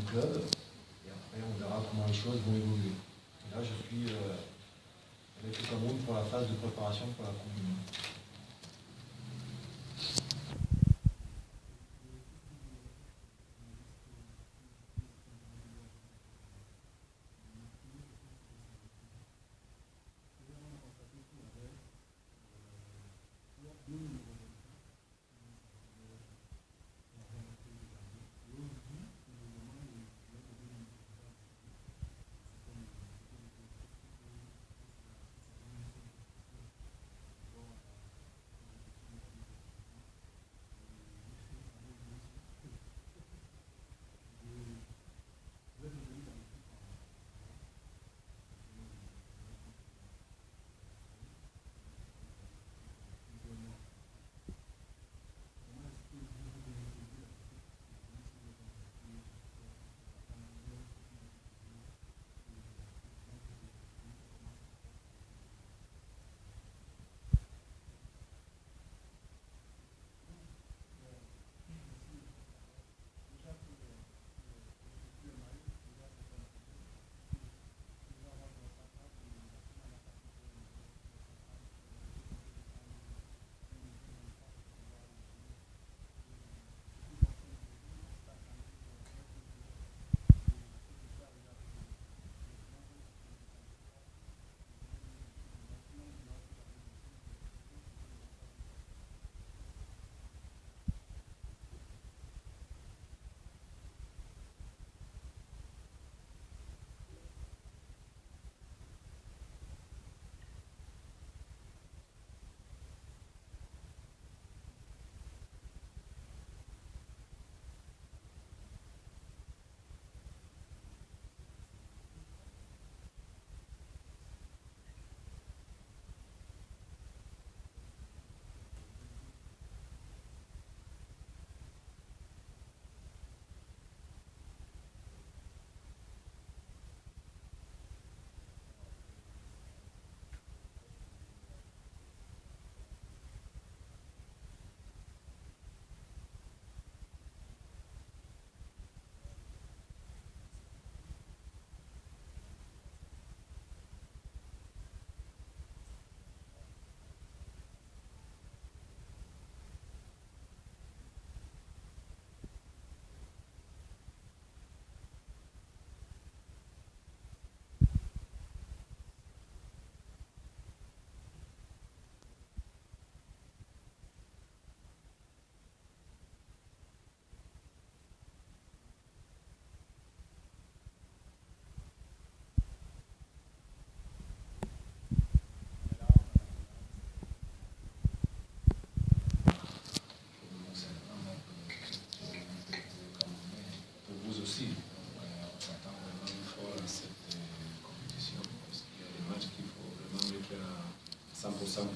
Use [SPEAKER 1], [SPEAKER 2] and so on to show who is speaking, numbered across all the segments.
[SPEAKER 1] club. Et après, on verra comment les choses vont évoluer. Et là, je suis avec le Cameroun pour la phase de préparation pour la Coupe du Monde.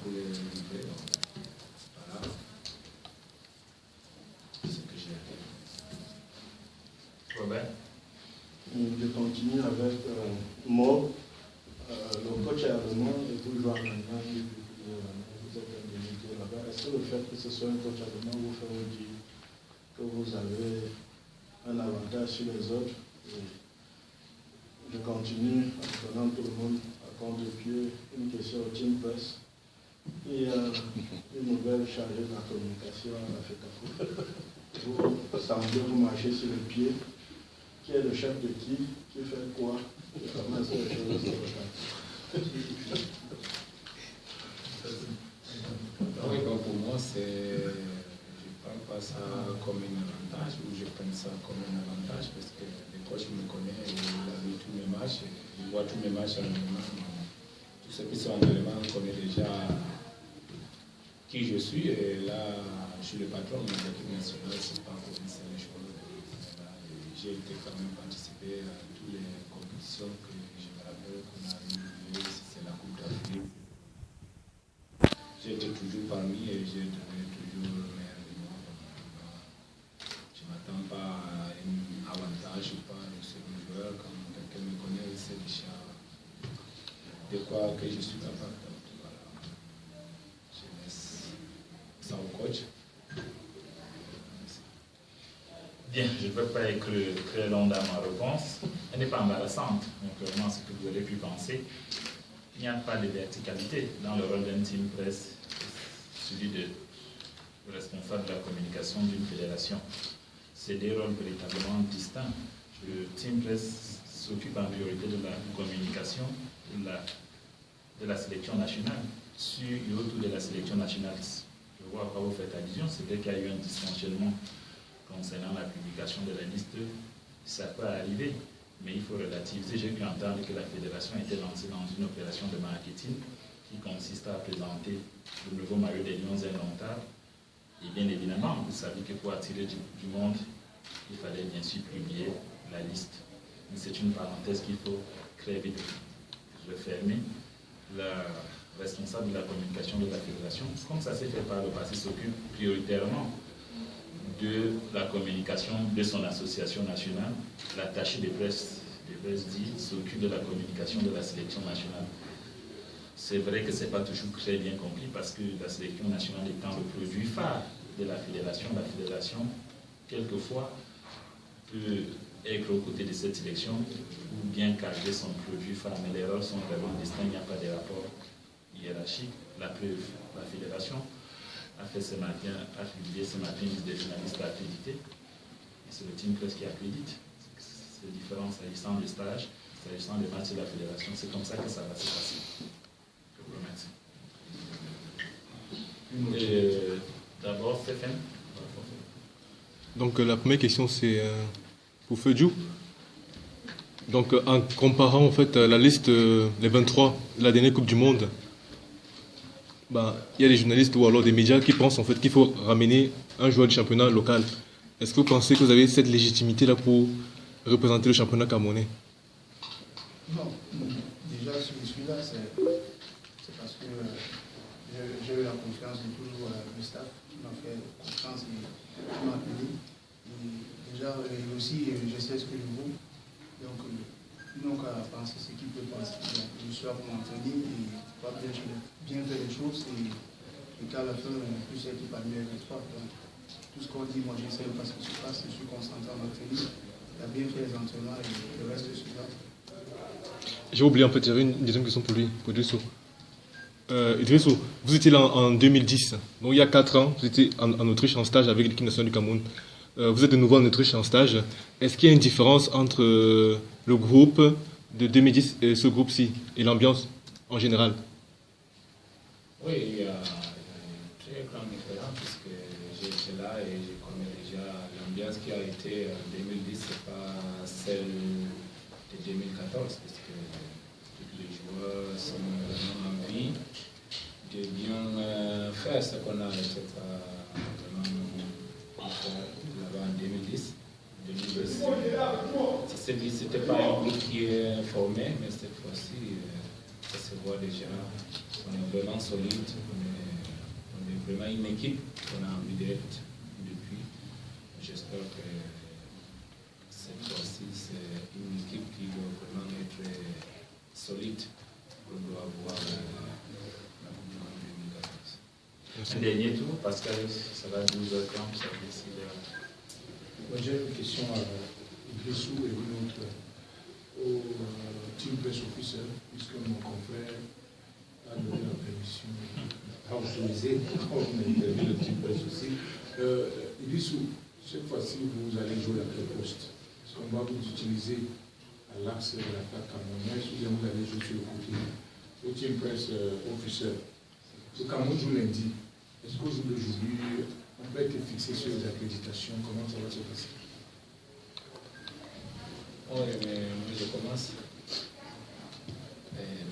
[SPEAKER 2] Pour les livrer. Voilà. C'est ce que j'ai à dire. Robert.
[SPEAKER 3] Je continue avec Mo, le coach allemand et tout joueur allemand depuis plusieurs années. Vous êtes indemnisé là-bas. Est-ce que le fait que ce soit un coach allemand vous fait vous dire que vous avez un avantage sur les autres? Et je continue en prenant tout le monde à contre-pied. Une question au Team Press. Il y a une nouvelle chargée de la communication à la FECAFO. Vous semblez vous marcher sur le pied. Qui est le chef de qui fait quoi? Et comment est-ce que les choses se passent?
[SPEAKER 2] Oui, bon, pour moi, je ne prends pas ça comme un avantage, ou je prends ça comme un avantage, parce que le coach me connaît, il a vu tous mes matchs, il voit tous mes matchs en allemand. Tous ceux qui sont en allemand connaissent déjà qui je suis, et là, je suis le patron de l'équipe nationale, c'est pas pour une seule chose. J'ai été quand même participé à toutes les compétitions que je me rappelle qu'on a joué, si c'est la Coupe d'Afrique. J'ai été toujours parmi et j'ai donné toujours le meilleur du monde. Je ne m'attends pas à un avantage ou pas de ce joueur. Quand quelqu'un me connaît, il sait déjà de quoi que je suis capable. Donc, voilà. Je laisse ça au coach.
[SPEAKER 4] Bien, je ne veux pas être très long dans ma réponse. Elle n'est pas embarrassante, contrairement à ce que vous aurez pu penser. Il n'y a pas de verticalité dans le rôle d'un team presse, celui de responsable de la communication d'une fédération. C'est des rôles véritablement distincts. Le team presse s'occupe en priorité de la communication de la sélection nationale, sur et autour de la sélection nationale. Je vois à quoi vous faites allusion, c'est vrai qu'il y a eu un dysfonctionnement concernant la publication de la liste. Ça peut arriver, mais il faut relativiser. J'ai pu entendre que la fédération était lancée dans une opération de marketing qui consiste à présenter le nouveau maillot des Lions indomptables. Et bien évidemment, vous savez que pour attirer du monde, il fallait bien sûr publier la liste. Mais c'est une parenthèse qu'il faut très vite refermer. La responsable de la communication de la fédération, comme ça s'est fait par le passé, s'occupe prioritairement de la communication de son association nationale. L'attaché de presse dit s'occupe de la communication de la sélection nationale. C'est vrai que ce n'est pas toujours très bien compris parce que la sélection nationale étant le produit phare de la fédération, quelquefois, peut être aux côtés de cette sélection ou bien cacher son produit phare, mais les rôles sont vraiment distincts, il n'y a pas de rapport hiérarchique. La preuve, la fédération a publié ce matin une liste des journalistes accrédités. C'est le team presse qui accrédite. C'est différent s'agissant des stages, s'agissant des matchs de la fédération. C'est comme ça que ça va se passer. Je vous remercie. D'abord, Stéphane.
[SPEAKER 5] Donc la première question c'est pour Fedjou. Donc en comparant en fait la liste les 23 de la dernière Coupe du Monde, il y a des journalistes ou alors des médias qui pensent en fait qu'il faut ramener un joueur du championnat local. Est-ce que vous pensez que vous avez cette légitimité là pour représenter le championnat camerounais?
[SPEAKER 3] Non, déjà celui-là c'est parce que j'ai eu la confiance de toujours le staff qui m'a fait confiance et qui m'a appelé. Et déjà, et aussi, je sais ce que je vaux. Donc, ils n'ont qu'à penser ce qu'ils peuvent penser. Je suis là pour m'entraîner et pas bien faire les choses et qu'à la fin, plus c'est qui parmi les trois. Donc, tout ce qu'on dit, moi j'essaie de passer ce qui se passe, je suis concentré en entraînement. Il a bien fait les entraînements et le reste est celui-là.
[SPEAKER 5] J'ai oublié en fait, j'avais une deuxième question pour lui, pour Idrissou. Idrissou, vous étiez là en 2010, donc il y a 4 ans, vous étiez en Autriche en stage avec l'équipe nationale du Cameroun. Vous êtes de nouveau en Autriche en stage. Est-ce qu'il y a une différence entre le groupe de 2010 et ce groupe-ci, et l'ambiance en général?
[SPEAKER 2] Oui, il y a une très grande différence puisque j'étais là et je connais déjà l'ambiance qui a été en 2010, ce n'est pas celle de 2014 parce que tous les joueurs sont vraiment envie de bien faire ce qu'on a été vraiment là-bas en 2010. Ce n'était pas un groupe qui est formé, mais cette fois-ci, ça se voit déjà. On est vraiment solide, on est vraiment une équipe qu'on a envie d'être depuis. J'espère que cette fois-ci, c'est une équipe qui doit vraiment être solide pour avoir la Coupe du Monde 2014.
[SPEAKER 4] Un dernier tour, Pascal, ça va 12h30, ça fait 6h.
[SPEAKER 6] J'ai une question à Idrissou et une autre au team press officer, puisque mon confrère a donné la permission à autoriser, on a interviewé le team press aussi. Idrissou, cette fois-ci, vous allez jouer à quel poste? Est-ce qu'on va vous utiliser à l'axe de l'attaque camerounaise ou bien vous allez jouer sur le côté? Au team press officer, le Cameroun joue lundi. Est-ce qu'au jour d'aujourd'hui, on peut être fixé sur les accréditations? Comment ça va se passer?
[SPEAKER 2] Oui, mais moi je commence.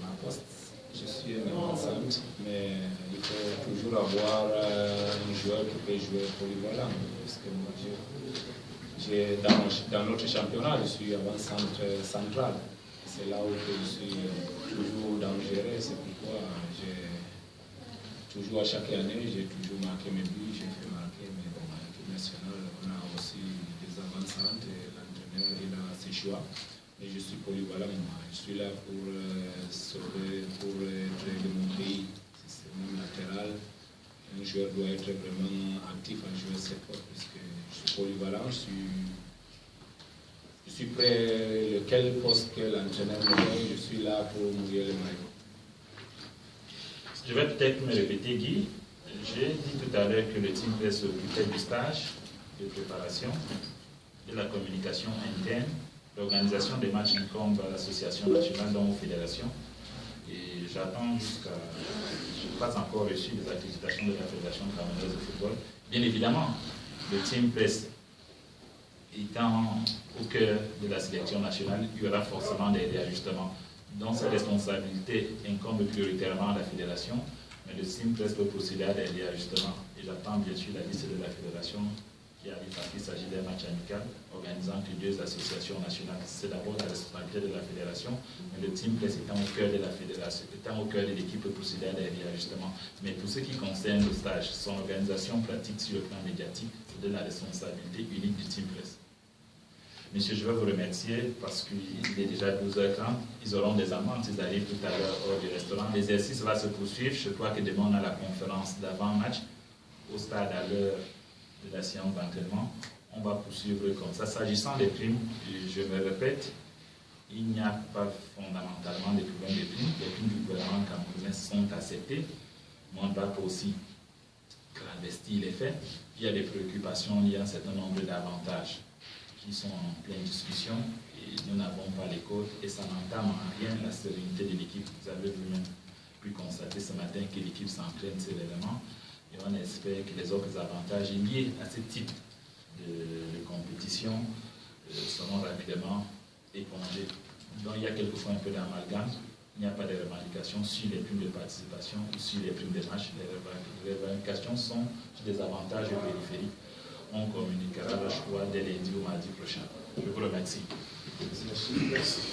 [SPEAKER 2] Ma poste, je suis un enceinte, mais il faut toujours avoir un joueur qui peut jouer polyvalent. Parce que moi, dans notre championnat, je suis avant-centre central. C'est là où je suis toujours dangereux. C'est pourquoi toujours à chaque année, j'ai toujours marqué mes buts, j'ai fait marquer, mais bon, à l'équipe nationale, on a aussi des avancantes et l'entraîneur, il a ses choix. Mais je suis polyvalent, je suis là pour sauver, pour être de mon pays. C'est mon latéral. Un joueur doit être vraiment actif à jouer cette fois, puisque je suis polyvalent, je suis prêt, lequel poste que l'entraîneur me donne, je suis là pour mouiller le maillot.
[SPEAKER 4] Je vais peut-être me répéter, Guy. J'ai dit tout à l'heure que le team presse s'occupait du stage, de préparation, de la communication interne, l'organisation des matchs incombe à l'association nationale dans nos fédérations. Et j'attends jusqu'à... Je n'ai pas encore reçu les accréditations de la Fédération camerounaise de football. Bien évidemment, le team presse étant au cœur de la sélection nationale, il y aura forcément des réajustements. Donc, ces responsabilités incombent prioritairement à la fédération, mais le team presse peut procéder à des réajustements. Et j'attends bien sûr la liste de la fédération qui arrive parce qu'il s'agit d'un match amical organisant que 2 associations nationales. C'est d'abord la responsabilité de la fédération, mais le team presse étant au cœur de la fédération, étant au cœur de l'équipe, peut procéder à des réajustements. Mais pour ce qui concerne le stage, son organisation pratique sur le plan médiatique, c'est de la responsabilité unique du team presse. Monsieur, je veux vous remercier parce qu'il est déjà 12h30. Ils auront des amendes s'ils arrivent tout à l'heure hors du restaurant. L'exercice va se poursuivre. Je crois que demain, on a la conférence d'avant-match au stade à l'heure de la séance d'entraînement. On va poursuivre comme ça. S'agissant des primes, je me répète, il n'y a pas fondamentalement de problème de primes. Les primes du gouvernement camerounais sont acceptées. Mais on ne va pas aussi travestir les faits. Il y a des préoccupations liées à un certain nombre d'avantages qui sont en pleine discussion et nous n'avons pas les codes et ça n'entame en rien la sérénité de l'équipe. Vous avez vous-même pu constater ce matin que l'équipe s'entraîne sérénement et on espère que les autres avantages liés à ce type de compétition seront rapidement épongés. Donc il y a quelquefois un peu d'amalgame, il n'y a pas de revendications sur les primes de participation ou sur les primes de match. Les revendications sont sur des avantages périphériques. On communiquera le choix dès lundi ou mardi prochain. Je vous remercie.
[SPEAKER 6] Merci.